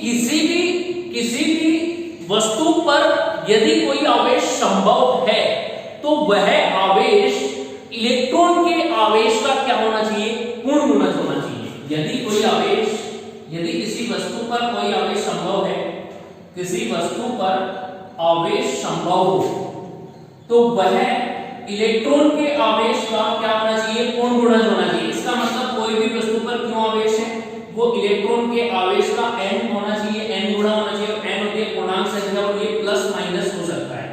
किसी भी वस्तु पर यदि कोई आवेश संभव है तो वह आवेश इलेक्ट्रॉन के आवेश का क्या होना चाहिए, पूर्ण गुणज होना चाहिए। यदि किसी वस्तु पर कोई आवेश संभव है, किसी वस्तु पर आवेश संभव हो तो वह इलेक्ट्रॉन के आवेश का क्या होना चाहिए, पूर्ण गुणज होना चाहिए। इसका मतलब कोई भी वस्तु पर क्यों आवेश है वो इलेक्ट्रॉन के आवेश का n होना चाहिए, n गुणा होना चाहिए। n होती है पूर्णांक संख्या और ये प्लस माइनस हो सकता है।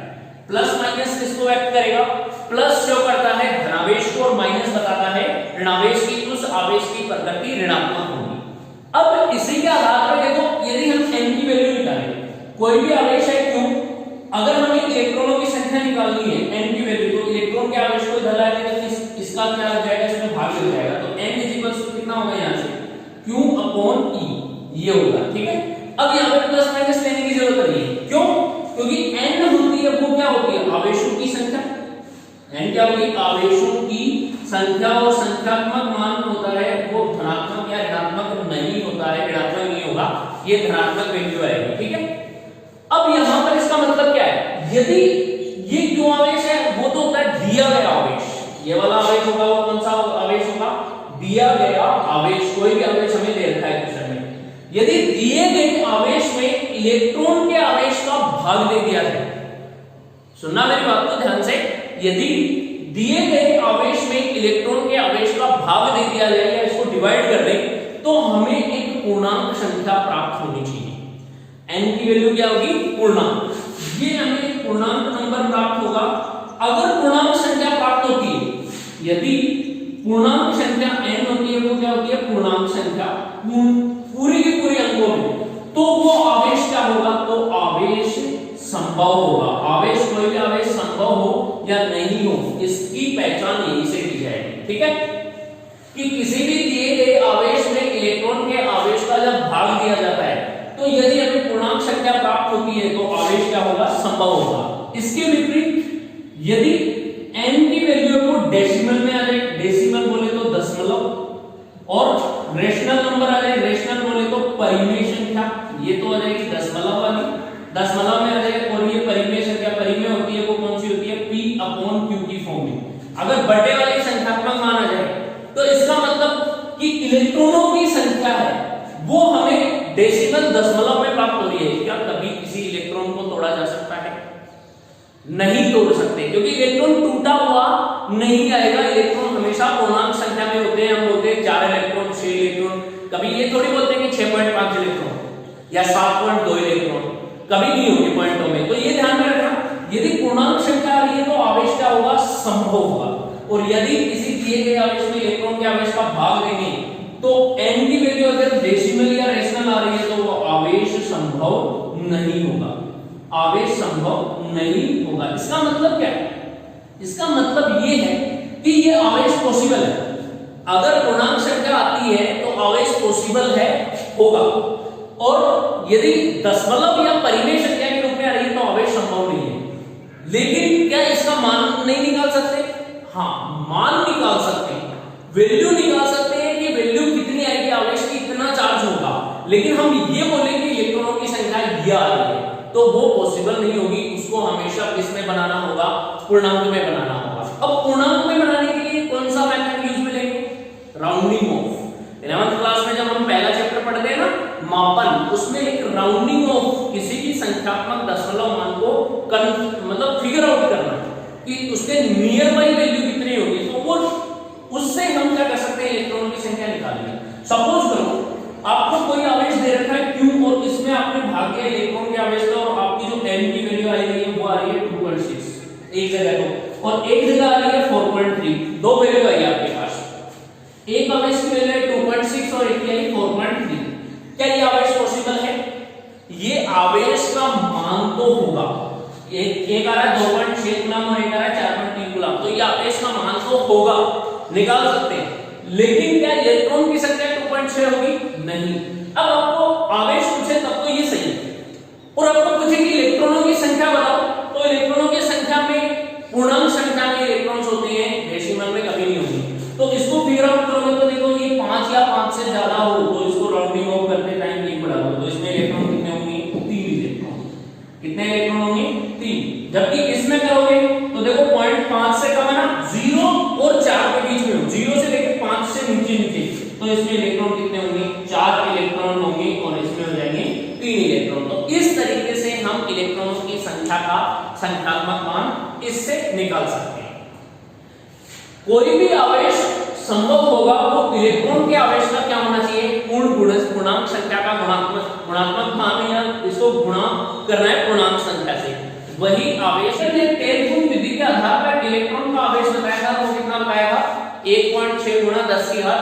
प्लस माइनस किसको व्यक्त करेगा, प्लस शो करता है धनावेश को और माइनस बताता है ऋणावेश की, उस आवेश की प्रकृति ऋणात्मक होगी। अब इसी के आधार पर देखो यदि हम n की वैल्यू निकालें, कोई भी आवेश है क्यों, अगर हमें इलेक्ट्रॉनों की संख्या निकालनी है n की वैल्यू, तो इलेक्ट्रॉन के आवेश को इधर लाएंगे तो इसका क्या हो जाएगा, इसमें भाग हो जाएगा। तो n कितना होगा यहाँ से q अपॉन e ये होगा, ठीक है। अब यहाँ पे प्लस माइनस लेने की जरूरत नहीं है, क्यों, क्योंकि n होती है वो क्या होती है, आवेशों की संख्या। n क्या होगी, आवेशों की संख्या, और संख्यात्मक मान होता है वो धनात्मक या ऋणात्मक नहीं होता है, ऋणात्मक नहीं होगा, ये धनात्मक वैल्यू आएगी, ठीक है। अब यहाँ पर इसका मतलब क्या है, यदि ये क्यों आवेश है वो तो होता है दिया गया आवेश, ये वाला आवेश होगा वो कौन सा आवेश होगा, दिया गया आवेश। कोई भी आवेश हमें दे रखा है क्वेश्चन में, यदि दिए गए आवेश में इलेक्ट्रॉन के आवेश का भाग दे दिया जाए, सुनना मेरी बात को ध्यान से, यदि दिए गए आवेश में इलेक्ट्रॉन के आवेश का भाग दे दिया जाए या इसको डिवाइड कर दें तो हमें एक पूर्णांक संख्या प्राप्त होनी चाहिए। n की वैल्यू क्या होगी, पूर्णांक, ये हमें एक पूर्णांक नंबर प्राप्त होगा। अगर पूर्णांक संख्या प्राप्त होती है, यदि पूर्णांक संख्या n होती है वो क्या होती है, पूर्णांक संख्या पूरी की पूरी अंकों में, तो वो आवेश क्या होगा, तो आवेश संभव होगा। आवेश कोई भी आवेश संभव हो या नहीं हो इसकी पहचान यहीं से की जाएगी, ठीक है। कि किसी भी दिए गए आवेश में इलेक्ट्रॉन के आवेश का जब भाग दिया जाता है तो यदि हमें पूर्णांक संख्या प्राप्त होती है तो आवेश क्या होगा, संभव होगा। इसके विपरीत यदि n की वैल्यू को डेसिमल में आ जाए, डेसिमल बोले तो दशमलव, और रेशनल नंबर आ जाए, रेशनल बोले तो परिमेय संख्या, ये तो आ जाएगी दशमलव वाली, दशमलव में आ जाएगा। और ये परिमेय संख्या, परिमेय होती है वो कौन सी होती है, p अपॉन q की फॉर्म में। अगर बटे वाली संख्यात्मक मान आ जाए तो इसका मतलब कि इलेक्ट्रॉनों की संख्या है वो हमें डेसिमल दशमलव में प्राप्त हो रही है। क्या कभी किसी इलेक्ट्रॉन को तोड़ा जा सकता है, नहीं तोड़ सकते, क्योंकि इलेक्ट्रॉन टूटा हुआ नहीं आएगा। इलेक्ट्रॉन हमेशा पूर्णांक संख्या में होते हैं, हम बोलते हैं 4 इलेक्ट्रॉन, 6 इलेक्ट्रॉन, कभी ये थोड़ी बोलते हैं कि 6.5 इलेक्ट्रॉन या 7.2 इलेक्ट्रॉन, कभी नहीं होंगे पॉइंटों में। तो ये ध्यान में रखना, यदि पूर्णांक संख्या आ रही है तो आवेश क्या होगा, संभव होगा। और यदि किसी दिए गए आवेश में इलेक्ट्रॉन के आवेश का भाग देंगे तो n की वैल्यू अगर डेसिमल या रेशनल आ रही है तो वो आवेश संभव नहीं होगा, आवेश संभव नहीं होगा। इसका मतलब क्या है, इसका मतलब ये है कि ये आवेश पॉसिबल है। अगर पूर्णांक संख्या आती है तो आवेश पॉसिबल है, होगा, और यदि दशमलव या परिमेय संख्या के रूप में आ रही है तो आवेश संभव नहीं है। लेकिन क्या इसका मान नहीं निकाल सकते, हाँ मान निकाल सकते हैं, वैल्यू निकाल सकते हैं कि वैल्यू कितनी आएगी, आवेश की इतना चार्ज होगा। लेकिन हम ये बोले कि इलेक्ट्रॉनों की संख्या ये आ रही है तो वो पॉसिबल नहीं होगी, उसको हमेशा किसमें बनाना होगा, पूर्णांक में बनाना होगा। अब पूर्णांक में बनाने के लिए कौन सा मेथड यूज में लेंगे, राउंडिंग ऑफ। 11th क्लास में जब हम पहला चैप्टर पढ़ते हैं ना मापन, उसमें एक राउंडिंग ऑफ, किसी भी संख्यात्मक दशमलव मान को मतलब फिगर आउट करना, कि उसके नियर बाई वैल्यू कितनी होगी, तो वो उससे हम क्या कर सकते हैं, इलेक्ट्रॉन की संख्या निकालिए। सपोज करो आपको कोई आवेश दे रखा है Q और इसमें आपने भाग दिया इलेक्ट्रॉन के आवेश का, और आपकी जो n की वैल्यू आई हुई है वो आ रही है 2.6 एक जगह तो, और एक जगह आ रही है 4.3, दो वैल्यू आई आपके पास। एक आवेश की वैल्यू है 2.6 और एक की आई 4.3। क्या ये आवेश पॉसिबल है? ये आवेश का मान तो होगा, एक आ रहा है 2.6 गुलाम और एक आ रहा है 4.3 गुलाम, तो ये आवेश का मान तो होगा, निकाल सकते हैं। लेकिन क्या इलेक्ट्रॉन की संख्या 2.6 होगी? नहीं। अब आपको आवेश पूछे तब तो ये सही है, और आपको पूछे कि इलेक्ट्रॉनों की संख्या बताओ, तो इलेक्ट्रॉनों की संख्या में पूर्णांक संख्या में इलेक्ट्रॉन्स होते हैं, डेसिमल में कभी नहीं होगी। तो इसको फिगर आउट करोगे तो देखो ये 5 या 5 से ज्यादा हो तो इसको राउंडिंग ऑफ करते टाइम 1 बढ़ा दो, तो इसमें इलेक्ट्रॉन कितने होंगे? 3 इलेक्ट्रॉन। कितने इलेक्ट्रॉन होंगे? 3। जबकि इसमें करोगे तो देखो 0.5 से कम है ना, 0 और 4 के बीच में हो, 0 से लेकर 5 से नीचे नीचे, तो इसमें इलेक्ट्रॉन कितने होंगे? 4 इलेक्ट्रॉन होंगे, और इसमें हो जाएंगे 3 इलेक्ट्रॉन। तो इस तरीके से हम इलेक्ट्रॉनों की संख्या का संख्यात्मक मान इससे निकाल सकते हैं। कोई भी आवेश संभव होगा वो इलेक्ट्रॉन के आवेश का क्या होना चाहिए? पूर्णांक संख्या का गुणात्मक मान, या इसको गुणा करना है पूर्णांक संख्या से, वही आवेश ने टेलीफोन विधि के आधार पर इलेक्ट्रॉन का आवेश बताया था, वो कितना बताया था? 1.6 गुणा 10 की घात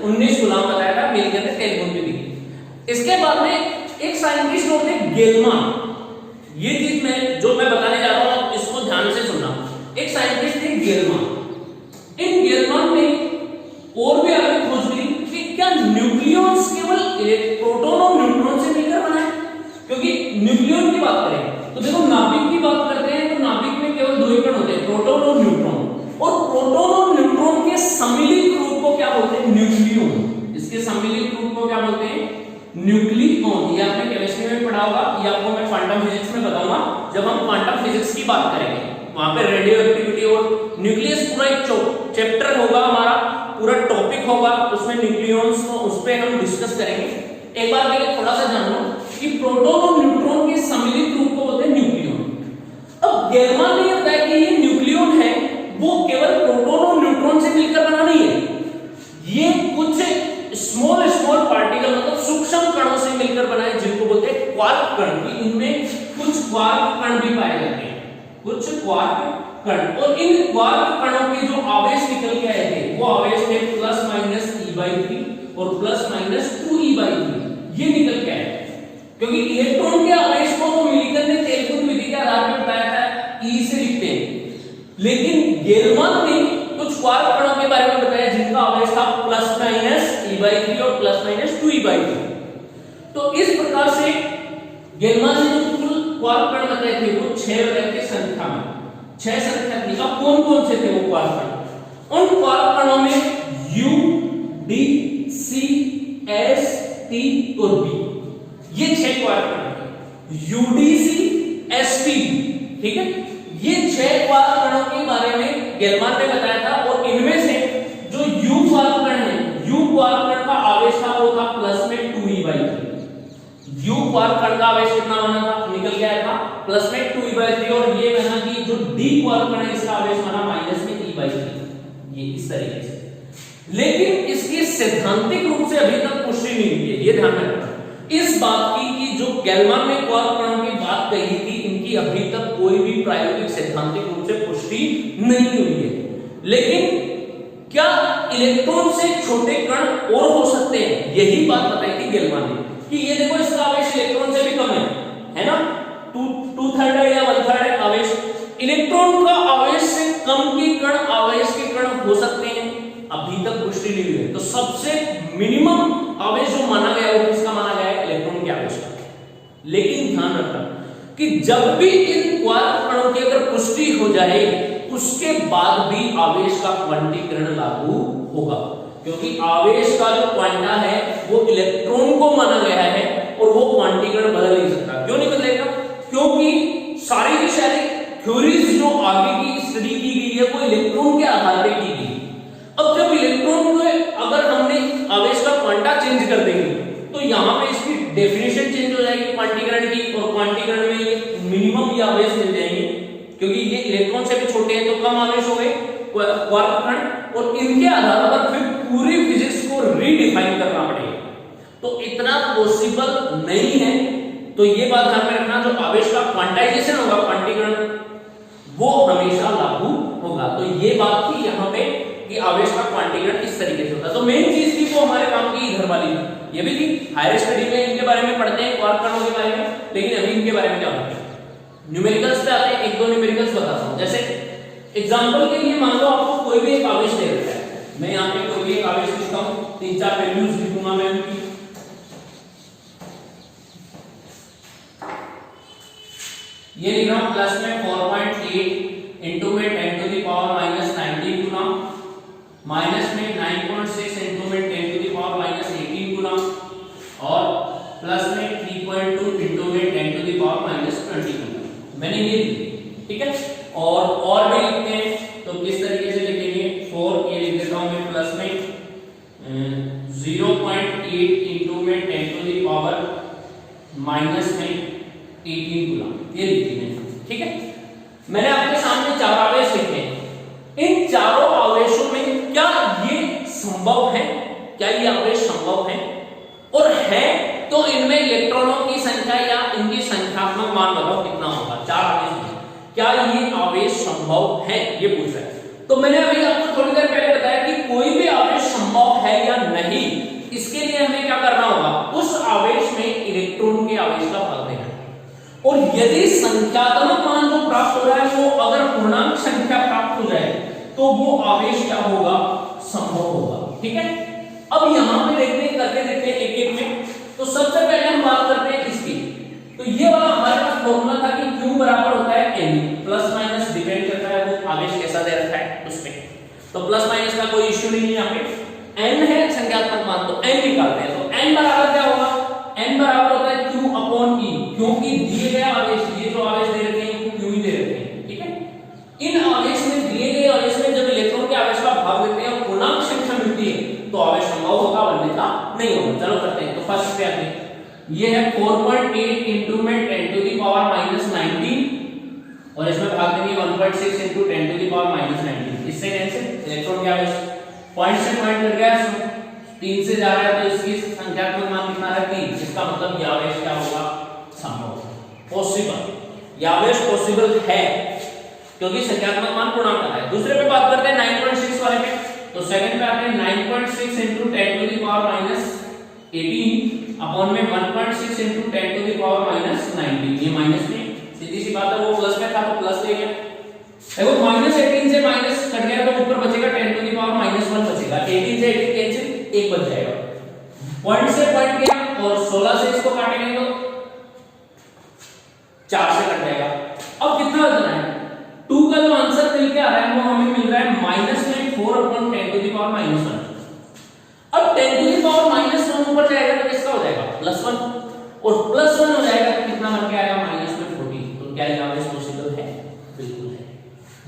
-19 गुलाम बताया था, मिल गए थे टेलीफोन विधि। इसके बाद में एक साइंटिस्ट होते गेलमान, ये चीज जो मैं बताने जा रहा हूं इसको ध्यान से सुनना। एक साइंटिस्ट थे गेलमान, इन गेलमान ने और भी आगे खोज की कि क्या न्यूक्लियॉन्स केवल प्रोटॉन और न्यूट्रॉन से मिलकर बना है? क्योंकि न्यूक्लियॉन की बात करें तो देखो नाभिक की बात करते हैं तो नाभिक में केवल दो ही कण होते हैं, प्रोटॉन और न्यूट्रॉन, और प्रोटॉन और न्यूट्रॉन के सम्मिलित रूप को क्या बोलते हैं? न्यूक्लियॉन। इसके सम्मिलित रूप को क्या बोलते हैं? न्यूक्लियॉन। ये आपने केमिस्ट्री में पढ़ा होगा, ये आपको मैं क्वांटम फिजिक्स में बताऊंगा जब हम क्वांटम फिजिक्स की बात करेंगे, वहां पे रेडियो एक्टिविटी और न्यूक्लियस पूरा एक चैप्टर होगा, हमारा पूरा टॉपिक होगा, उसमें न्यूक्लियॉन्स को उस पे हम डिस्कस करेंगे। एक बार पहले थोड़ा सा जान लो कि प्रोटॉन और न्यूट्रॉन के सम्मिलित रूप को बोलते हैं न्यूक्लियॉन। अब गेलमान ने बताया कि ये न्यूक्लियॉन है वो केवल प्रोटॉन और न्यूट्रॉन से मिलकर बना नहीं है, ये कुछ स्मॉल पार्टिकल मतलब सूक्ष्म कणों से मिलकर बना है, जिनको बोलते हैं क्वार्क कण। इनमें कुछ क्वार्क कण भी पाए जाते हैं, कुछ क्वार्क कण, और इन क्वार्क कणों के जो आवेश निकल के आए थे वो आवेश थे +-e/3 और +-2e/3, ये निकल के आए। क्योंकि इलेक्ट्रॉन के आवेश को तो मिलिकन ने टेलीफोन विधि के आधार पर बताया था E से लिखते हैं, लेकिन गेलमान ने कुछ क्वार्क कणों के बारे में बताया जिनका आवेश था +-e/3 और +-2e/3। तो इस प्रकार से गेलमान ने जो कुल क्वार्क कण बताए थे वो 6 बताए थे संख्या में, 6 संख्या थी। अब कौन कौन से थे वो क्वार्क कण? उन क्वार्क कणों में U, D, C, S, T और B, ये 6 क्वार्क कण थे। UDC, SP, ठीक है, ये 6 क्वार्क कणों के बारे में गेलमान ने बताया था, और इनमें से जो U क्वार्क कण है, U क्वार्क कण का आवेश था वो था +-2e/3। U क्वार्क कण का आवेश कितना बना था? निकल के आया था +-2e/3, और ये बना कि जो D क्वार्क कण है इसका आवेश बना -e/3, ये इस तरीके से। लेकिन इसकी सैद्धांतिक रूप से अभी तक पुष्टि नहीं हुई है, ये ध्यान रखना इस बात की कि जो गेलमान ने क्वार्क कणों की बात कही थी इनकी अभी तक कोई भी प्रायोगिक सैद्धांतिक रूप से पुष्टि नहीं हुई है। लेकिन क्या इलेक्ट्रॉन से छोटे कण और हो सकते हैं? यही बात बताई थी गेलमान ने कि ये देखो इसका आवेश इलेक्ट्रॉन से भी कम है ना, 2/3 या 1/3 आवेश। इलेक्ट्रॉन का आवेश से कम के कण आवेश के कण हो सकते हैं, अभी तक पुष्टि नहीं हुई है। तो सबसे मिनिमम आवेश जो माना गया वो किसका माना गया है? इलेक्ट्रॉन के आवेश का। लेकिन ध्यान रखना कि जब भी इन क्वार्क कणों की अगर पुष्टि हो जाए उसके बाद भी आवेश का क्वांटीकरण लागू होगा, क्योंकि आवेश का जो क्वांटा है वो इलेक्ट्रॉन को माना गया है और वो क्वांटीकरण बदल नहीं सकता। क्यों नहीं बदलेगा? क्योंकि सारी की सारी थ्योरीज जो आगे की स्टडी की गई है वो इलेक्ट्रॉन के आधार पर की गई। अब जब इलेक्ट्रॉन को अगर हमने आवेश का क्वांटा चेंज कर देंगे तो यहाँ पे इसकी डेफिनेशन चेंज हो जाएगी क्वांटीकरण की, और क्वांटीकरण में मिनिमम ये आवेश मिल जाएंगे। क्योंकि ये इलेक्ट्रॉन से भी छोटे हैं तो कम आवेश हो गए क्वार्क कण, और इनके आधार पर फिर पूरी फिजिक्स को रीडिफाइन करना पड़ेगा। तो इतना पॉसिबल नहीं है। तो ये बात ध्यान में रखना, जो आवेश का क्वांटाइजेशन होगा, क्वांटीकरण, वो हमेशा लागू होगा। तो ये बात थी यहाँ पे कि आवेश का क्वांटीकरण इस तरीके से होता है। तो मेन चीज थी वो हमारे काम की इधर वाली, ये भी थी। हायर स्टडी में इनके बारे में पढ़ते हैं, क्वार्क कणों के बारे में, लेकिन अभी इनके बारे में क्या होता है, न्यूमेरिकल्स पे आते हैं। एक दो न्यूमेरिकल्स बताता हूं। जैसे एग्जांपल के लिए मान लो आपको कोई भी एक आवेश दे रखा है, मैं यहाँ पे कोई भी एक आवेश लिखता हूं, 3-4 वैल्यूज लिखूंगा मैं उनकी। ये लिख रहा हूं प्लस में 4.8 इंटू में 10 टू द पावर माइनस 19 गुना, माइनस में 9.6 इंटू में 10 टू द पावर माइनस 18 गुना, और प्लस में 3.2 इंटू में 10 टू द पावर माइनस 20 गुना। मैंने ये लिखी, ठीक है। और भी लिखते हैं तो किस तरीके से लिखेंगे, 4 ये लिख देता हूं मैं प्लस में 0.8 इंटू में 10 टू द पावर माइनस में 18 गुना, ये लिखी मैंने, ठीक है। मैंने आपके सामने 4 आवेश लिखे हैं। इन चारों आवेशों में क्या ये संभव है, क्या ये आवेश संभव है, और है तो इनमें इलेक्ट्रॉनों की संख्या या इनकी संख्यात्मक मान बताओ कितना होगा। 4 आवेश में क्या ये आवेश संभव है, ये पूछ रहा है। तो मैंने अभी आपको थोड़ी देर पहले बताया कि कोई भी आवेश संभव है या नहीं, इसके लिए हमें क्या करना होगा, उस आवेश में इलेक्ट्रॉन के आवेश का भाग देना है। और यदि संख्यात्मक मान जो प्राप्त हो रहा है वो अगर पूर्णांक संख्या प्राप्त हो जाए तो वो आवेश क्या होगा, संभव होगा, ठीक है। अब यहां पे करके देखते हैं एक एक में। तो सबसे पहले हम बात करते हैं इसकी। तो ये वाला हमारे पास फॉर्मूला था कि Q बराबर होता है N, प्लस माइनस डिपेंड करता है वो आवेश कैसा दे रखा है उस पे। तो प्लस माइनस का कोई इश्यू नहीं है। यहाँ पे N है संख्यात्मक मान, तो N निकालते हैं। तो N बराबर क्या होगा, N बराबर होता है Q अपॉन E, क्योंकि दिए गए आवेश, ये जो आवेश दे रखे हैं वो Q ही दे रखे हैं, ठीक है। इन आवेश में, दिए गए आवेश में जब इलेक्ट्रॉन के आवेश का भाग देते हैं और पूर्णांक संख्या मिलती है तो आवेश संभव होगा, अन्यथा नहीं होगा। चलो करते हैं। तो फर्स्ट पे आते हैं, ये है 4.8 इंटू में 10 टू द पावर माइनस 19, और इसमें भाग देंगे 1.6 into 10 to the power minus 19। इससे कैंसिल, इलेक्ट्रॉन के आवेश पॉइंट से पॉइंट लग गया, 3 से जा रहा है तो इसकी संख्यात्मक मान कितना है 3। इसका मतलब ये आवेश क्या होगा, संभव, पॉसिबल। ये आवेश पॉसिबल है क्योंकि संख्यात्मक मान पूर्णांक है। दूसरे पे बात करते हैं 9.6 वाले पे। तो सेकंड पे आते हैं 9.6 into 10 to the power minus 18 upon में 1.6 into 10 to the power minus 19। ये माइनस में, सीधी सी बात है, वो प्लस में था तो प्लस ले गया। देखो माइनस 18 से माइनस कट गया तो ऊपर बचेगा 10 टू द पावर माइनस 1 बचेगा। 18 से 18 कैंसिल, 1 बच जाएगा। पॉइंट से पॉइंट गया और 16 से इसको काटेंगे तो 4 से कट जाएगा। अब कितना बचना है, 2 का जो आंसर मिल के आ रहा है वो हमें मिल रहा है माइनस में 4 upon 10 to the power minus 1। अब 10 टू द पावर माइनस 1 ऊपर जाएगा तो किसका हो जाएगा, प्लस 1, और प्लस 1 हो जाएगा तो कितना बन के आएगा, माइनस में 40। तो क्या ये आवेश पॉसिबल है, बिल्कुल है,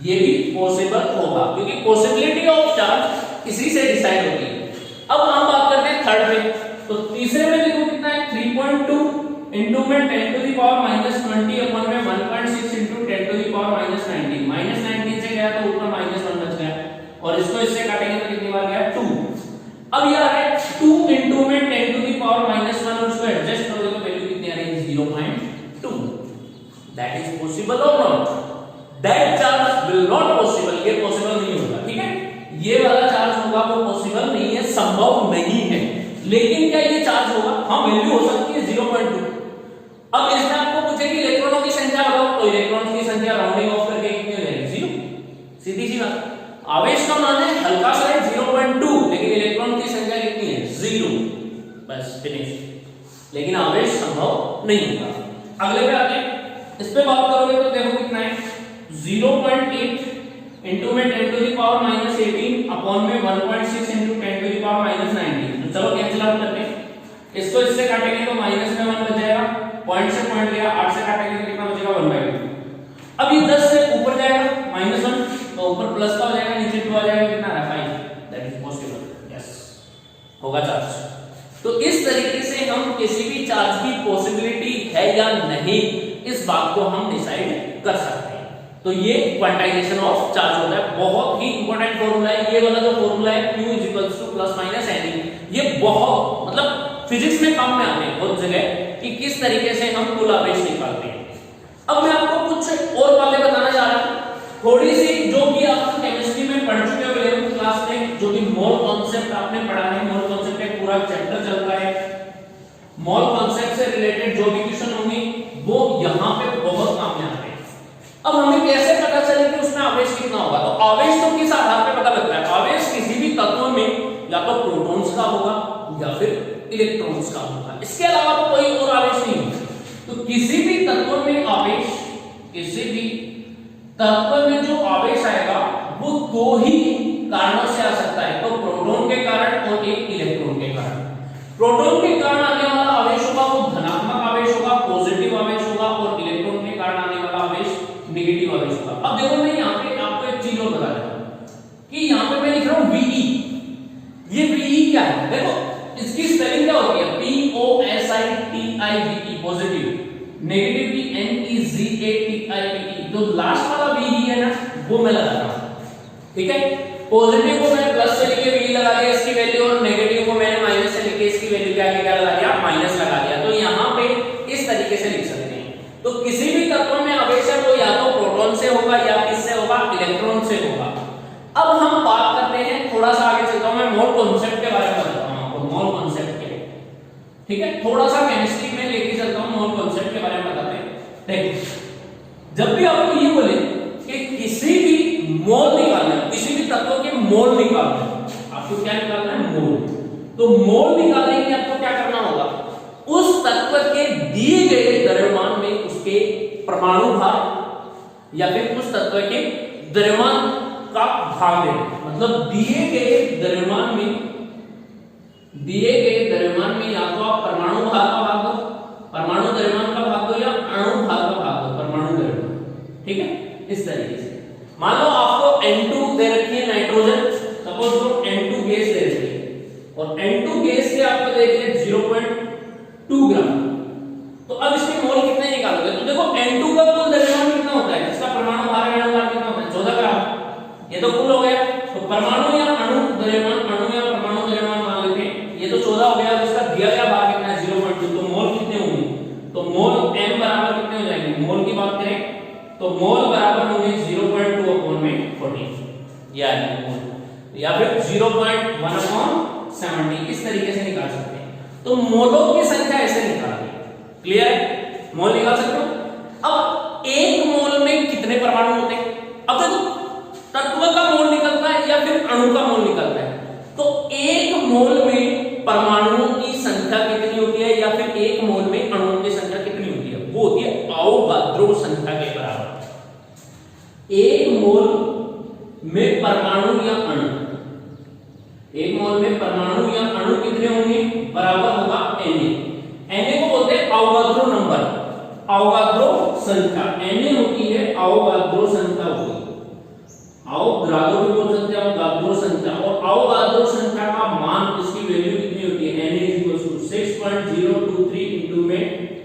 ये भी पॉसिबल होगा क्योंकि पॉसिबिलिटी ऑफ चार्ज इसी से डिसाइड होती है। अब हम बात करते हैं थर्ड में। तो तीसरे में देखो कितना है, 3.2 इंटू में 10 to the power minus 20 upon में 1.6 into 10 to the power minus 19। Minus 19 से गया तो ऊपर माइनस 1 बच गया, और इसको इससे काटेंगे तो कितनी बार गया, 2। अब ये आ रहा है 2 इंटू में 10 टू द पावर माइनस 1, और इसको एडजस्ट करोगे तो वैल्यू कितनी आ रही है, 0.2। दैट इज पॉसिबल और not, that charge will not possible, ये पॉसिबल नहीं होगा, ठीक है। ये वाला चार्ज होगा वो पॉसिबल नहीं है, संभव नहीं है। लेकिन क्या ये चार्ज होगा, हाँ वैल्यू हो सकती है 0.2। अब इसमें आपको पूछे कि इलेक्ट्रॉनों की संख्या बताओ, तो इलेक्ट्रॉनों की संख्या राउंडिंग ऑफ करके कितनी हो जाएगी, 0। सीधी सी बात, आवेश का मान है हल्का सा है 0.2, लेकिन इलेक्ट्रॉन की संख्या कितनी है, 0, बस फिनिश। लेकिन आवेश संभव नहीं होगा। अगले पे आते हैं, इस पे बात करोगे तो देखो कितना है, 0.8 इंटू में 10 to the power minus 18 upon में 1.6 into 10 to the power minus 19। तो चलो कैंसिल आउट करते हैं, इसको इससे काटेंगे तो माइनस में 1 बच जाएगा, पॉइंट से पॉइंट गया, 8 से काटेंगे तो कितना बचेगा, 1/2। अब ये 10 से ऊपर जाएगा माइनस 1, तो ऊपर प्लस का हो जाएगा, नीचे 2 आ जाएगा, कितना आ रहा है 5। दैट इज पॉसिबल, यस, होगा चार्ज। तो इस तरीके से हम किसी भी चार्ज की पॉसिबिलिटी है या नहीं, इस बात को हम डिसाइड कर सकते हैं। तो ये क्वांटाइजेशन ऑफ चार्ज होता है। बहुत ही इंपॉर्टेंट फॉर्मूला है ये वाला, जो फॉर्मूला है Q = ±Ne, ये बहुत मतलब फिजिक्स में काम में आते हैं बहुत जगह कि किस तरीके से हम कुल आवेश निकालते हैं। अब मैं आपको कुछ और बातें बताना जा रहा हूं, थोड़ी सी, जो कि आप केमिस्ट्री में पढ़ चुके हो 11th क्लास में, जो कि मोल कॉन्सेप्ट आपने पढ़ा है। मोल कॉन्सेप्ट एक पूरा चैप्टर चल रहा है। मोल कॉन्सेप्ट से रिलेटेड जो भी क्वेश्चन होंगे वो यहाँ पे बहुत काम में आते हैं। अब हमें कैसे पता चले कि उसमें आवेश कितना होगा? तो आवेश तो किस आधार पे पता लगता है? आवेश किसी भी तत्व में या तो प्रोटॉन्स का होगा या फिर इलेक्ट्रॉन्स का होगा, इसके अलावा तो कोई और आवेश नहीं होगा। तो किसी भी तत्व में आवेश, किसी भी तत्व में जो आवेश आएगा वो दो ही कारणों से आ सकता है, तो प्रोटॉन के कारण और एक इलेक्ट्रॉन के कारण। प्रोटॉन के कारण आने वाला आवेश होगा वो धनात्मक आवेश होगा, पॉजिटिव आवेश होगा, और इलेक्ट्रॉन के कारण आने वाला आवेश नेगेटिव आवेश होगा। अब देखो, मैं यहाँ पे आपको एक चीज और बता रहा हूं कि यहाँ पे मैं लिख रहा हूं VE। ये VE क्या है? देखो इसकी स्पेलिंग क्या होती है? POSITIVE, positive. नेगेटिव की NEGATIVE। तो लास्ट वाला VE है ना, वो मैं लगा रहा हूं, ठीक है। पॉजिटिव को मैंने प्लस से लिखे VE लगा दिया इसकी वैल्यू, और नेगेटिव को मैंने माइनस से लिखे इसकी वैल्यू क्या लगा दिया? माइनस लगा दिया। तो यहाँ पे इस तरीके से लिख सकते हैं। तो किसी भी तत्व में आवेश है वो या तो प्रोटॉन से होगा या किससे होगा? इलेक्ट्रॉन से होगा। अब हम बात करते हैं, थोड़ा सा आगे चलता हूं, मैं मोल कॉन्सेप्ट के बारे में बताता हूं आपको। मोल कॉन्सेप्ट के, ठीक है, थोड़ा सा केमिस्ट्री में लेके चलता हूं, मोल कॉन्सेप्ट के बारे में बताते हैं। देखो, जब भी आपको ये बोले कि किसी भी मोल निकालना है, किसी भी तत्व के मोल निकालना है, आपको क्या निकालना है? मोल। तो मोल निकालने के लिए आपको क्या करना होगा? उस तत्व के दिए गए द्रव्यमान में उसके परमाणु भार या फिर उस तत्व के द्रव्यमान का भाग देना। मतलब दिए गए द्रव्यमान में या तो आप परमाणु भार का भाग दो, परमाणु द्रव्यमान का भाग दो, या अणु भार का भाग दो, परमाणु द्रव्यमान, ठीक है। इस तरीके से मान लो आपको N2 दे रखी है, नाइट्रोजन, सपोज तो N2 गैस दे रखी है, और N2 गैस से आपको दे रखी है 0.2 ग्राम। तो अब इसके मोल कितने निकालोगे? तो देखो N2 का कुल द्रव्यमान कितना होता है, इसका परमाणु भार या अणु भार कितना होता है? 14 ग्राम। ये तो कुल हो गया। तो परमाणु या अणु द्रव्यमान, अणु या परमाणु द्रव्यमान मान लेते हैं, ये तो 14 हो गया। इसका दिया गया भार कितना है? 0.2। तो मोल कितने होंगे? तो मोल m बराबर कितने हो जाएंगे? मोल की बात करें तो मोल बराबर होंगे 0.2/40, या फिर 0.1/70। इस तरीके से निकाल सकते हैं। तो मोलों की संख्या ऐसे निकालनी है। क्लियर है? मोल निकाल सकते हो। अब एक मोल में कितने परमाणु होते हैं? अब देखो, तत्व का मोल निकलता है या फिर अणु का मोल निकलता है। तो एक मोल में परमाणुओं की संख्या कितनी होती है या फिर एक मोल में अणुओं की संख्या कितनी होती है? वो होती है अवोगाद्रो संख्या के बराबर। एक मोल में परमाणु या अणु, एक मोल में परमाणु या अणु कितने होंगे? बराबर होगा Na को बोलते हैं अवोगाद्रो नंबर, अवोगाद्रो संख्या। Na होती है अवोगाद्रो संख्या होगी, अवोगाद्रो भी बोल सकते हैं, अवोगाद्रो संख्या। और अवोगाद्रो संख्या का मान, इसकी वैल्यू कितनी होती है? Na 6.023 इंटू में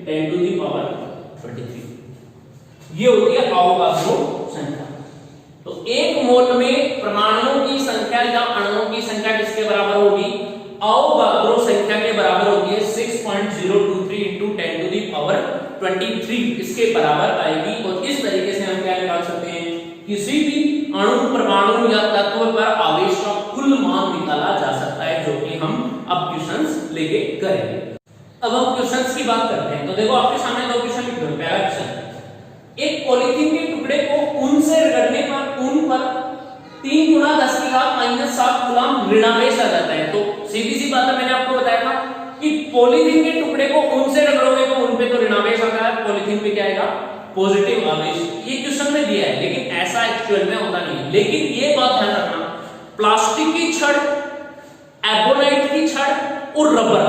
10⁻23, ये होती है अवोगाद्रो संख्या। तो एक मोल में परमाणुओं की संख्या या अणुओं की संख्या किसके बराबर होगी? अवोगाद्रो संख्या के बराबर होती है 6.023 इंटू 10⁻23, इसके बराबर आएगी। और इस तरीके से हम क्या निकाल सकते हैं? किसी भी अणु, परमाणु या तत्व पर आवेश का कुल मान निकाला जा सकता है, जो कि हम अब क्वेश्चंस लेके करेंगे। अब हम क्वेश्चंस की बात करते हैं। तो देखो, आपके सामने दो क्वेश्चन लिखे हैं। पहला क्वेश्चन, एक पॉलीथीन के टुकड़े को ऊन से रगड़ने पर ऊन पर 3 × 10⁻⁷ कूलम ऋणावेश आ जाता है। तो सीधी सी बात है, मैंने आपको बताया था कि पॉलीथीन के टुकड़े को ऊन से रगड़ोगे तो उन पे तो ऋणावेश आता है, पॉलीथीन पे क्या आएगा? पॉजिटिव आवेश। ये क्वेश्चन में दिया है, लेकिन ऐसा एक्चुअल में होता नहीं है। लेकिन ये बात ध्यान रखना, प्लास्टिक की छड़, एबोनाइट की छड़ और रबर,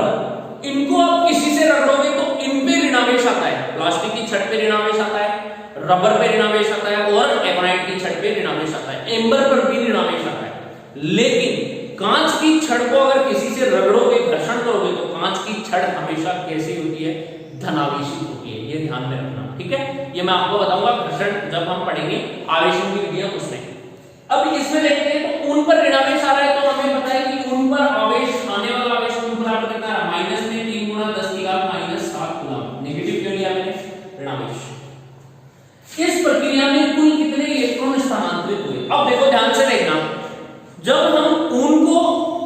इनको आप किसी से रगड़ोगे तो इन पे ऋणावेश आता है। प्लास्टिक की छड़ पे ऋणावेश आता है, रबर पे ऋणावेश आता है, और एबोनाइट की छड़ पे ऋणावेश आता है, एम्बर पर भी ऋणावेश आता है। लेकिन कांच की छड़ को अगर किसी से रगड़ोगे, घर्षण करोगे, तो कांच की छड़ हमेशा कैसी होती है? धनावेशी होती है। ये ध्यान में रखना, ठीक है। ये मैं आपको बताऊंगा घर्षण जब हम पढ़ेंगे आवेशों की विधियां उसमें। अब इसमें देखते हैं तो ऊन पर ऋणावेश आ रहा है, तो हमें पता है कि ऊन पर आवेश आने वाला आवेश ऊन बराबर कितना है, माइनस में 3 गुणा 10 की घात -7 कूलम। नेगेटिव क्यों लिया मैंने, ऋणावेश। इस प्रक्रिया में कुल कितने इलेक्ट्रॉन स्थानांतरित हुए। अब देखो ध्यान से देखना, जब हम ऊन को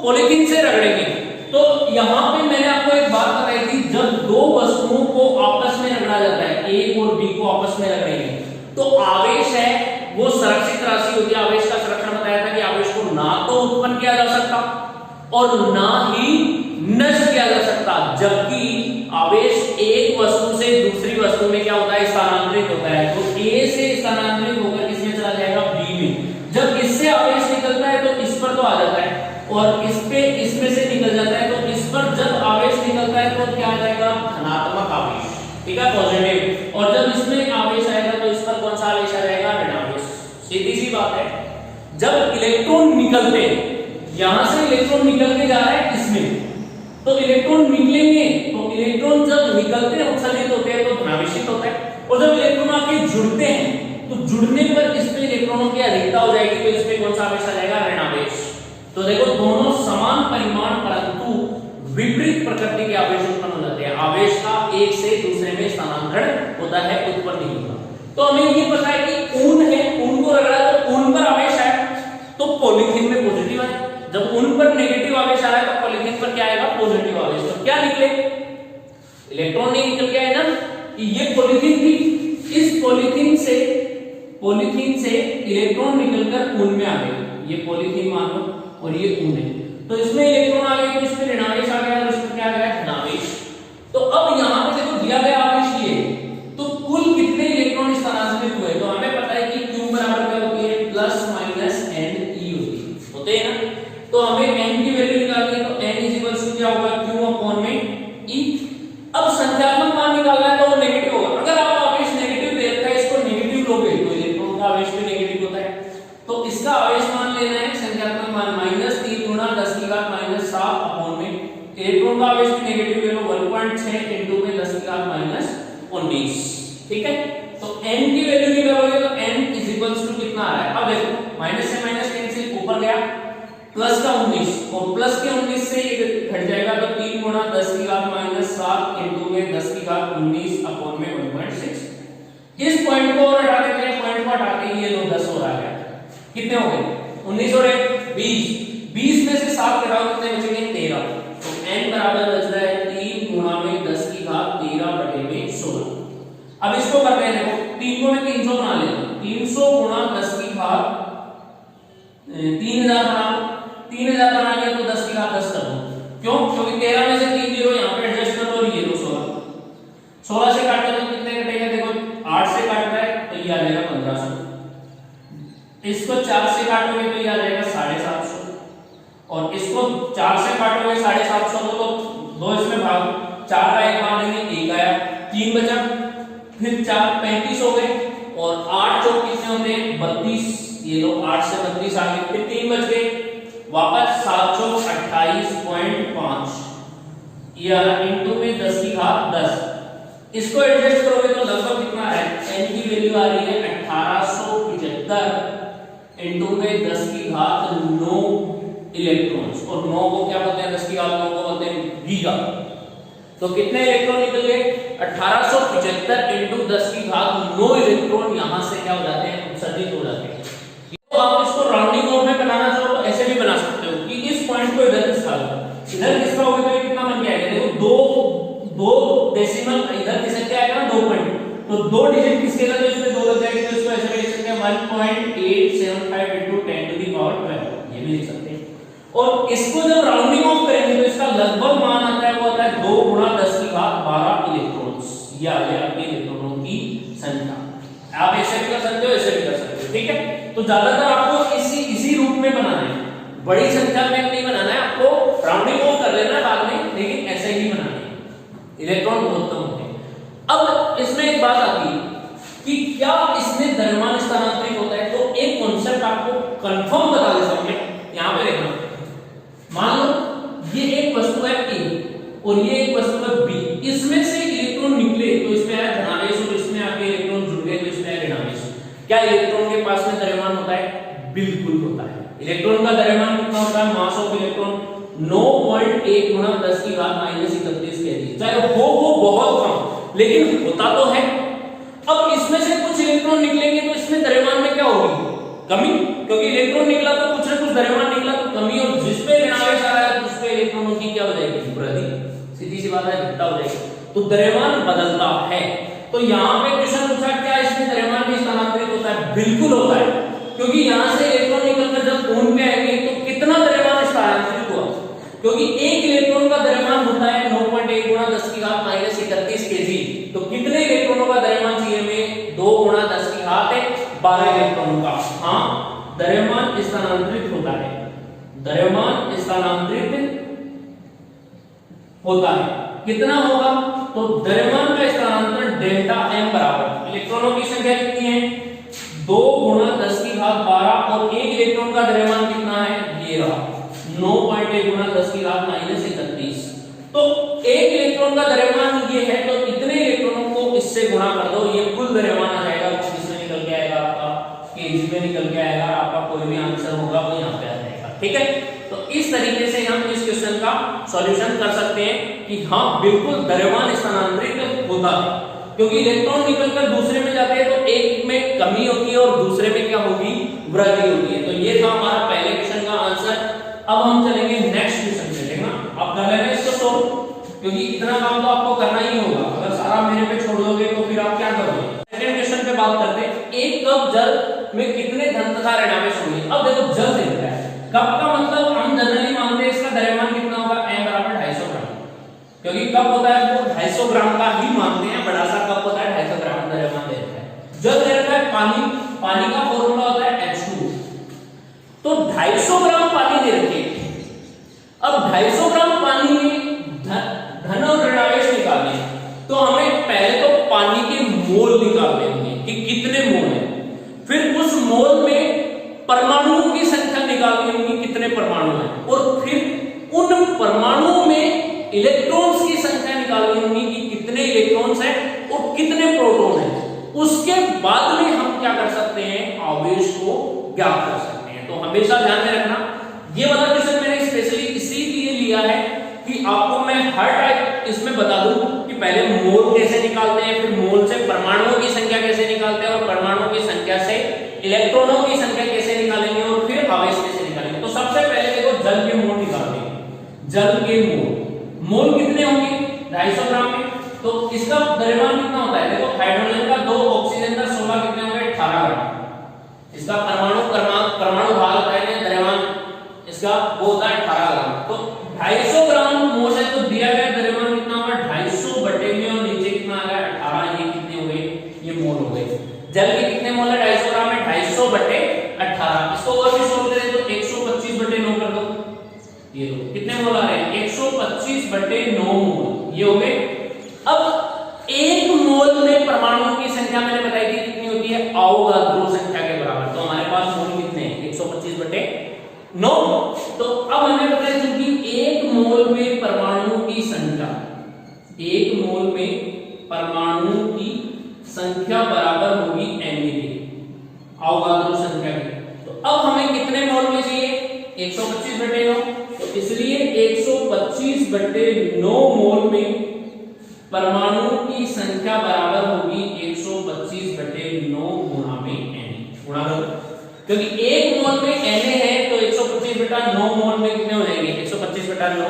पॉलीथीन से रगड़ेंगे तो यहां पे मैंने आपको एक बात बताई थी, जब दो वस्तुओं को आपस में रगड़ा जाता है, ए और बी को आपस में रगड़ेंगे तो आवेश है वो संरक्षित राशि होती है। आवेश का संरक्षण बताया था कि आवेश को ना तो उत्पन्न किया जा सकता और ना ही नष्ट किया जा सकता, जबकि आवेश एक वस्तु से दूसरी वस्तु में क्या होता है, स्थानांतरित होता है। तो ए से स्थानांतरित होकर किसमें चला जाएगा, बी में। जब इससे आवेश निकलता है तो इस पर तो आ जाता है और इस पे इसमें से निकल जाता है, तो इस पर जब आवेश निकलता है तो क्या आ जाएगा, धनात्मक आवेश, ठीक है, पॉजिटिव। और जब इसमें आवेश आएगा तो इस पर कौन सा आवेश आ जाएगा, ऋणावेश। सीधी सी बात है, जब इलेक्ट्रॉन निकलते हैं, यहां से इलेक्ट्रॉन निकल के जा रहा है इसमें, तो इलेक्ट्रॉन निकलेंगे तो इलेक्ट्रॉन जब निकलते हैं उत्सर्जित होते हैं तो धनावेशित होता है, और जब इलेक्ट्रॉन आके जुड़ते हैं तो जुड़ने पर इसमें इलेक्ट्रॉनों की अधिकता हो जाएगी, तो इसमें कौन सा आवेश आ जाएगा, ऋणावेश। तो देखो दोनों समान परिमाण परंतु विपरीत प्रकृति के आवेश उत्पन्न हो जाते हैं। आवेश का एक से दूसरे में स्थानांतरण होता है, उत्पन्न नहीं होता। तो हमें ये पता है कि ऊन है, ऊन को रगड़ा तो ऊन पर आवेश है तो पॉलीथीन में पॉजिटिव है, जब ऊन पर नेगेटिव आवेश आ रहा है तो पॉलीथीन पर क्या आएगा, पॉजिटिव आवेश। तो क्या निकले, इलेक्ट्रॉन नहीं निकल के आए ना, ये पॉलीथीन थी, इस पॉलीथीन से इलेक्ट्रॉन निकलकर ऊन में आ गए, ये पॉलीथीन मान लो और ये ऊन है, तो इसमें इलेक्ट्रॉन आ गए तो इसमें ऋणावेश आ गया और इसमें क्या आ गया, धनावेश। तो अब यहां पे देखो दिया गया आवेश ये, तो कुल कितने इलेक्ट्रॉन स्थानांतरित हुए, तो हमें पता है कि Q बराबर क्या होती है, प्लस माइनस n e होती है ना। तो हमें n की वैल्यू निकालनी है, तो n इक्वल्स टू क्या होगा, Q अपॉन में e। अब संख्यात्मक मान निकालना है तो वो नेगेटिव होगा। अगर आप आवेश नेगेटिव दे रखा है, इसको नेगेटिव लोगे तो इलेक्ट्रॉन का आवेश भी नेगेटिव होता है, तो इसका आवेश मान लेना है संख्यात्मक मान -3 गुणा 10 की घात -7 अपॉन में इलेक्ट्रॉन का आवेश भी नेगेटिव ले लो 1.6 इनटू में 10 की घात -19, ठीक है। तो n की वैल्यू निकालोगे तो n इज इक्वल्स टू कितना आ रहा है, अब देखो माइनस से माइनस कैंसिल, ऊपर गया प्लस का 19 और प्लस के 19 से ये घट जाएगा, तो 3 गुणा 10 की घात -7 इनटू में 10 की घात 19 अपॉन में 1.6। इस पॉइंट को और हटा देते हैं, पॉइंट को हटाते ही ये 10 और आ गया, कितने हो गए, 19 और 20, 20 में से 7 घटाओ कितने बचेंगे, 13। तो n बराबर बच रहा है 3 गुणा में 10 की घात 13 बटे में 16। अब इसको करते हैं, देखो 3 को मैं 300 बना लेता हूं, 300 गुणा 10 की घात 3000 बना, 3000 बना लिया तो 10 की घात 10 कर दो, क्यों, क्योंकि 13 में से 3 जीरो यहां पे एडजस्ट कर दो, ये लो 16 से काट दो तो कितने कटेगा, देखो 8 से काट रहा है तो ये आ जाएगा 1500, इसको 4 से काटोगे तो ये आ जाएगा 750, और इसको 4 से काटोगे 750 तो 2 इसमें भाग, 4 का 1 भाग देंगे 1 आया, 3 बचा, फिर 4 35 हो गए और 8 चौक कितने होते हैं 32, ये लो 8 से 32 आ गए, फिर 3 बच गए, वापस 7 चौक 28.5, ये आ रहा इनटू में 10 की घात 10, इसको एडजस्ट करोगे तो लगभग कितना है, n की वैल्यू आ रही है 1875 इनटू में 10 की घात 9 इलेक्ट्रॉन्स, और 9 को क्या बोलते हैं, 10 की घात 9 को बोलते हैं गीगा। तो कितने इलेक्ट्रॉन निकल गए, 1875 इनटू 10 की घात 9 इलेक्ट्रॉन यहां से क्या हो जाते हैं, उत्सर्जित हो जाते हैं। तो आप इसको राउंडिंग ऑफ में बनाना चाहो तो ऐसे भी बना सकते हो कि इस पॉइंट को इधर खिसका लो, इधर खिसका होगा तो कितना बन के आएगा, देखो 2 डेसिमल इधर खिसक के आएगा ना 2 पॉइंट, तो 2 डिजिट खिसकेगा तो इसमें 2 लग जाएगा, तो इसको ऐसे लिख सकते हैं 1.875 इनटू 10 टू द पावर 12, ये भी लिख सकते हैं। और इसको जब राउंडिंग ऑफ करेंगे तो इसका लगभग मान आता है, वो आता है 2 गुणा 10 की घात 12 इलेक्ट्रॉन्स, ये आ गया आपके इलेक्ट्रॉनों की संख्या। आप ऐसे भी कर सकते हो, ऐसे भी कर सकते हो, ठीक है। तो ज्यादातर आपको इसी रूप में बनाना है, बड़ी संख्या में नहीं बनाना है, आपको राउंडिंग ऑफ कर लेना है बाद में, लेकिन ऐसे ही बनाना है, इलेक्ट्रॉन बहुत कम होते हैं। अब इसमें एक बात आती है कि क्या इसमें द्रव्यमान स्थानांतरित होता है, तो एक कॉन्सेप्ट आपको कंफर्म बता देता हूं मैं, यहां पे देखना, मान लो ये एक वस्तु है A और ये एक वस्तु है B, इसमें से इलेक्ट्रॉन निकले तो इसमें आया धनावेश और इसमें आके इलेक्ट्रॉन जुड़ क्या इलेक्ट्रॉन के पास में द्रव्यमान होता है? बिल्कुल होता है। इलेक्ट्रॉन का द्रव्यमान कितना होता है? मास ऑफ इलेक्ट्रॉन 9.1 गुना 10 की घात -31 केजी। चाहे वो बहुत कम, लेकिन होता तो है। अब इसमें से कुछ इलेक्ट्रॉन निकलेंगे तो इसमें द्रव्यमान में क्या होगी? कमी, क्योंकि इलेक्ट्रॉन निकला तो कुछ ना कुछ द्रव्यमान निकला तो कमी, और जिसपे ऋणावेश आ रहा है तो उसपे इलेक्ट्रॉनों की क्या हो जाएगी? वृद्धि। सीधी सी बात है, घटता हो जाएगी। तो द्रव्यमान बदलता है। तो यहाँ पे क्वेश्चन पूछा क्या इसमें द्रव्यमान भी स्थानांतरित होता है? बिल्कुल होता है, क्योंकि यहाँ से इलेक्ट्रॉन निकलकर जब कोण पे आएंगे तो कितना द्रव्यमान स्थानांतरित हुआ? क्योंकि एक इलेक्ट्रॉन का द्रव्यमान होता है 9.1 गुना 10 की घात -31 केजी। तो कितने इलेक्ट्रॉनों का द्रव्यमान चाहिए हमें? 2 गुना 10 की घात 12 इलेक्ट्रॉनों का। हाँ, द्रव्यमान स्थानांतरित होता है, द्रव्यमान स्थानांतरित होता है। कितना होगा? तो द्रव्यमान का स्थानांतरण डेल्टा m बराबर, इलेक्ट्रॉनों की संख्या कितनी है? 2 गुना 10 की घात 12, और एक इलेक्ट्रॉन का द्रव्यमान कितना है? ये रहा 9.1 गुना 10 की घात -31। तो एक इलेक्ट्रॉन का द्रव्यमान ये है, तो इतने इलेक्ट्रॉनों को इससे गुणा कर दो, ये कुल द्रव्यमान आ जाएगा। इसमें निकल के आएगा आपका केजी में निकल के आएगा, आपका कोई भी आंसर होगा वो यहाँ पे आ जाएगा। ठीक है, तो इस तरीके से हम इस क्वेश्चन का सॉल्यूशन कर सकते हैं कि हाँ बिल्कुल द्रव्यमान स्थानांतरित होता है, क्योंकि इलेक्ट्रॉन निकलकर दूसरे में जाते हैं तो एक में कमी होती है और दूसरे में क्या होगी? वृद्धि होती है। तो ये था हमारा पहले क्वेश्चन का आंसर। अब हम चलेंगे नेक्स्ट क्वेश्चन पे, देखना आप कर लेना इसको सोल्व, क्योंकि इतना काम तो आपको करना ही होगा। अगर सारा मेरे पे छोड़ दोगे तो फिर आप क्या करोगे? सेकंड क्वेश्चन पे बात करते हैं, एक कप जल में कितने धन तथा ऋणावेश होंगे? अब देखो जल दे रहा है, कप का मतलब हम जनरली मानते हैं इसका द्रव्यमान कितना होगा? m बराबर 250 ग्राम, क्योंकि कप होता है वो 250 ग्राम का ही मानते हैं, बड़ा सा कप होता है 250 ग्राम द्रव्यमान दे रखा है। जल दे रखा है पानी, पानी का फॉर्मूला होता है H2, तो 250 ग्राम पानी दे रखे। अब 250 ग्राम पानी में धन और ऋणावेश निकालने, तो हमें पहले तो पानी के मोल निकालने होंगे कि कितने मोल है, फिर उस मोल में परमाणुओं की संख्या निकालनी होगी कितने परमाणु हैं, और फिर उन परमाणुओं में इलेक्ट्रॉन्स की संख्या निकालनी होगी कि कितने इलेक्ट्रॉन्स हैं और कितने प्रोटॉन हैं। उसके बाद में हम क्या कर सकते हैं? आवेश को ज्ञात कर सकते हैं। तो हमेशा ध्यान में रखना, ये वाला क्वेश्चन मैंने स्पेशली इसीलिए लिया है कि आपको मैं हर टाइप इसमें बता दूं कि पहले मोल कैसे निकालते हैं, फिर मोल से परमाणुओं की संख्या कैसे निकालते हैं, और परमाणुओं की संख्या से इलेक्ट्रॉनों की संख्या कैसे निकालेंगे, और फिर आवेश कैसे निकालेंगे। तो सबसे पहले देखो जल के मोल निकालते हैं। जल के मोल कितने होंगे? 250 ग्राम में। तो इसका द्रव्यमान कितना होता है? देखो हाइड्रोजन का 2, ऑक्सीजन का 16, कितने होंगे? 18 ग्राम। इसका परमाणु भार होता है द्रव्यमान, इसका वो होता है 18 ग्राम। तो 250 ग्राम मोल है, तो दिया गया द्रव्यमान कितना होगा? 250 बटे में, और नीचे कितना आ गया? 18। ये कितने हो गए? ये मोल हो गए। जल के कितने मोल है? 250 ग्राम में 250 बटे 18। इसको और भी सोल्व करें तो 125 बटे 9 कर दो। ये लो कितने मोल आ रहे हैं? 125 बटे 9 मोल, ये हो गए। अब एक मोल में परमाणुओं की संख्या मैंने बताई थी कितनी होती है? अवोगाद्रो संख्या के बराबर। तो हमारे पास मोल कितने हैं? 125 बटे 9। तो अब हमें पता है क्योंकि एक मोल में परमाणुओं की संख्या, एक मोल में परमाणुओं की संख्या बराबर होगी NA के, अवोगाद्रो संख्या की। तो अब हमें कितने मोल में चाहिए? 125 बटे 9। तो इसलिए 125 बटे 9 मोल में परमाणुओं की संख्या बराबर होगी 125 बटे 9 गुणा में Na, गुणा करो, क्योंकि एक मोल में Na है तो 125 बटा 9 मोल में कितने हो जाएंगे? 125 बटा 9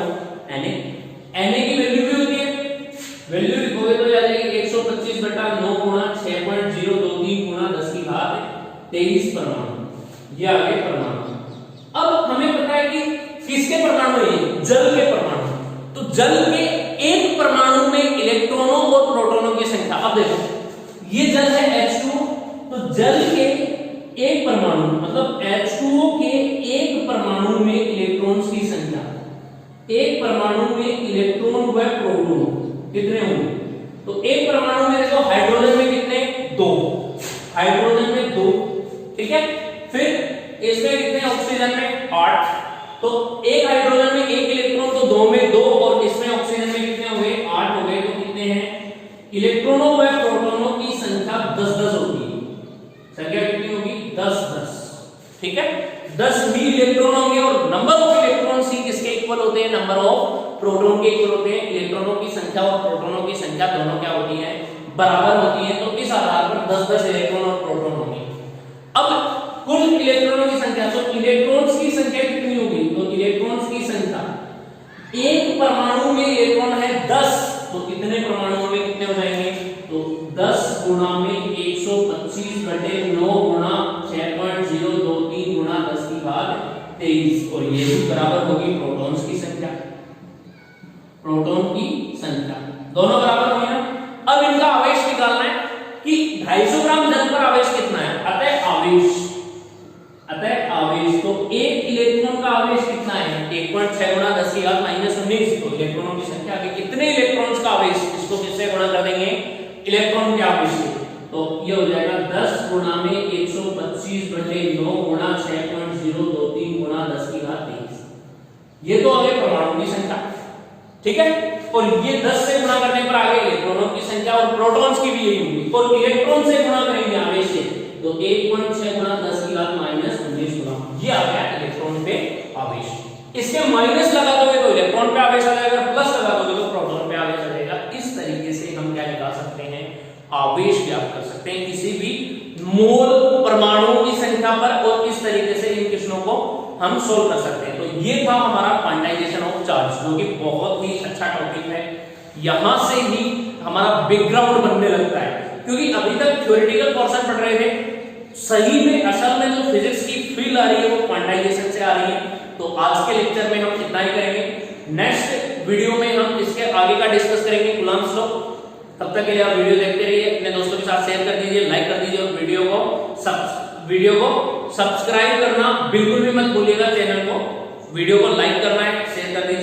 Na की वैल्यू भी होती है, वैल्यू लिखोगे तो आ जाएगी 125 बटा 9 गुणा 6.023 गुणा 10 की घात 23 परमाणु। ये आ गए परमाणु। अब हमें पता है कि किसके परमाणु है? जल के परमाणु। तो जल के एक परमाणु में इलेक्ट्रॉनों और प्रोटॉनों की संख्या, अब देखो ये जल है H2, तो जल के एक परमाणु मतलब H2O के एक परमाणु में इलेक्ट्रॉन्स की संख्या, एक परमाणु में इलेक्ट्रॉन व प्रोटॉन कितने होंगे? तो एक परमाणु में देखो हाइड्रोजन में कितने? 2, हाइड्रोजन में 2, ठीक है। फिर इसमें कितने? ऑक्सीजन में 8। तो एक हाइड्रोजन में एक इलेक्ट्रॉन, तो 2 में 2, और इसमें ऑक्सीजन में कितने हो गए? 8 हो गए। तो कितने हैं? इलेक्ट्रॉनों व प्रोटॉनों की संख्या 10-10 होगी। संख्या ठीक है, 10 भी इलेक्ट्रॉन होंगे और नंबर ऑफ इलेक्ट्रॉन्स ही किसके इक्वल होते हैं, नंबर ऑफ प्रोटॉन के इक्वल होते हैं। इलेक्ट्रॉनों की संख्या और प्रोटॉनों की संख्या दोनों क्या होती है, बराबर होती है। तो इस आधार पर 10-10 इलेक्ट्रॉन और प्रोटॉन होंगे। अब कुल इलेक्ट्रॉनों की संख्या, तो इलेक्ट्रॉन्स की संख्या कितनी होगी, तो इलेक्ट्रॉन्स की संख्या, एक परमाणु में इलेक्ट्रॉन है 10, तो कितने परमाणुओं में कितने हो जाएंगे, तो 10 गुणा में 125/9 गुणा 6.023 गुणा 10⁻23 और ये भी बराबर होगी प्रोटॉन्स की संख्या, प्रोटॉन की संख्या दोनों बराबर होंगे ना। अब इनका आवेश निकालना है कि 250 ग्राम जल पर आवेश कितना है, अतः आवेश तो एक इलेक्ट्रॉन का आवेश कितना है, 1.6 गुणा 10⁻−19 तो इलेक्ट्रॉनों की संख्या के कितने इलेक्ट्रॉन्स का आवेश, इसको किससे गुणा कर देंगे, इलेक्ट्रॉन के आवेश से, तो ये हो जाएगा 10 गुणा में 125/9 गुणा 6.023 गुणा 10⁻23। ये तो आगे परमाणु की संख्या, ठीक है, और ये 10 से गुणा करने पर आगे इलेक्ट्रॉनों की संख्या और प्रोटॉन्स की भी यही होगी, और इलेक्ट्रॉन से गुणा करेंगे आवेश से, तो 1.6 गुणा 10⁻−19 गुणा, ये आ गया इलेक्ट्रॉन पे आवेश। इसके माइनस लगा दोगे तो इलेक्ट्रॉन पे आवेश आ जाएगा, प्लस लगा दोगे तो प्रोटॉन पे आवेश आ जाएगा। इस तरीके से हम क्या निकाल सकते हैं, आवेश ज्ञात कर सकते हैं किसी भी मोल परमाणुओं की संख्या पर, और इस तरीके से इन क्वेश्चनों को हम सोल्व कर सकते हैं। तो ये था हमारा क्वांटाइजेशन ऑफ चार्ज, जो कि बहुत ही अच्छा टॉपिक है। यहां से ही हमारा बैकग्राउंड बनने लगता है, क्योंकि अभी तक थ्योरेटिकल पोर्शन पढ़ रहे थे, सही में असल में जो फिजिक्स की फील आ रही है वो क्वांटाइजेशन से आ रही है। तो आज के लेक्चर में हम इतना ही करेंगे, नेक्स्ट वीडियो में हम इसके आगे का डिस्कस करेंगे कूलम्ब्स लॉ। तब तक के लिए आप वीडियो देखते रहिए, अपने दोस्तों के साथ शेयर कर दीजिए, लाइक कर दीजिए, और वीडियो को सब्सक्राइब करना बिल्कुल भी मत भूलिएगा। चैनल को वीडियो को लाइक करना है, शेयर कर दीजिए।